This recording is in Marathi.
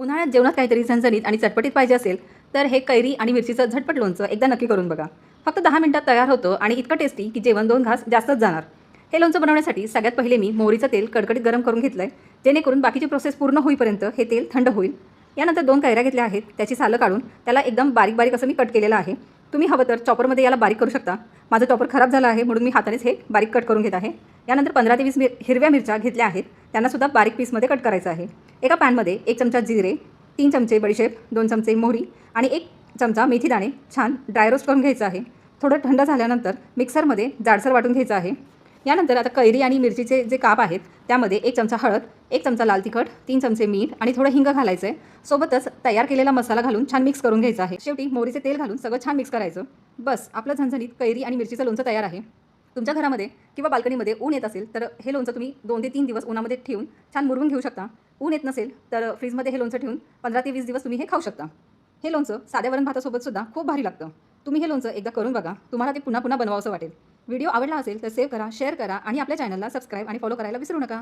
उन्हाळ्यात जेवणात काहीतरी झणझणीत आणि चटपटीत पाहिजे असेल तर हे कैरी आणि मिरचीचं झटपट लोणचं एकदा नक्की करून बघा. फक्त 10 मिनिटात तयार होतं आणि इतकं टेस्टी की जेवण 2 घास जास्तच जाणार. हे लोणचं बनवण्यासाठी सगळ्यात पहिले मी मोहरीचं तेल कडकडीत गरम करून घेतलंय, जेणेकरून बाकीची प्रोसेस पूर्ण होईपर्यंत हे तेल थंड होईल. यानंतर 2 कैऱ्या घेतल्या आहेत, त्याची सालं काढून त्याला एकदम बारीक बारीक असं मी कट केलेलं आहे. तुम्ही हवं तर चॉपरमध्ये याला बारीक करू शकता. माझं चॉपर खराब झालं आहे म्हणून मी हातानेच हे बारीक कट करून घेत आहे. यानंतर 15 ते 20 हिरव्या मिरच्या घेतल्या आहेत, त्यांनासुद्धा बारीक पीसमध्ये कट करायचं आहे. एका पॅनमध्ये 1 चमचा जिरे, 3 चमचे बडीशेप, 2 चमचे मोहरी आणि 1 चमचा मेथी दाणे छान ड्राय रोस्ट करून घ्यायचं आहे. थोडं थंड झाल्यानंतर मिक्सरमध्ये जाडसर वाटून घ्यायचं आहे. यानंतर आता कैरी आणि मिरचीचे जे काप आहेत त्यामध्ये 1 चमचा हळद, 1 चमचा लाल तिखट, 3 चमचे मीठ आणि थोडं हिंग घालायचं आहे. सोबतच तयार केलेला मसाला घालून छान मिक्स करून घ्यायचा आहे. शेवटी मोहरीचे तेल घालून सगळं छान मिक्स करायचं. बस आपलं झणझणीत कैरी आणि मिरचीचं लोणचं तयार आहे. तुमच्या घरामध्ये किंवा बाल्कनीमध्ये ऊन येत असेल तर हे लोणचं तुम्ही 2 ते 3 दिवस उन्हामध्ये ठेवून छान मुरवून घेऊ शकता. ऊन येत नसेल तर फ्रीजमध्ये हे लोणचं ठेवून 15 ते 20 दिवस तुम्ही हे खाऊ शकता. हे लोणचं साध्या वरण भातासोबत सुद्धा खूप भारी लागतं. तुम्ही हे लोणचं एकदा करून बघा, तुम्हाला ते पुन्हा पुन्हा बनवावंसं वाटेल. व्हिडिओ आवडला असेल तर सेव्ह करा, शेअर करा आणि आपल्या चॅनलला सबस्क्राईब आणि फॉलो करायला विसरू नका.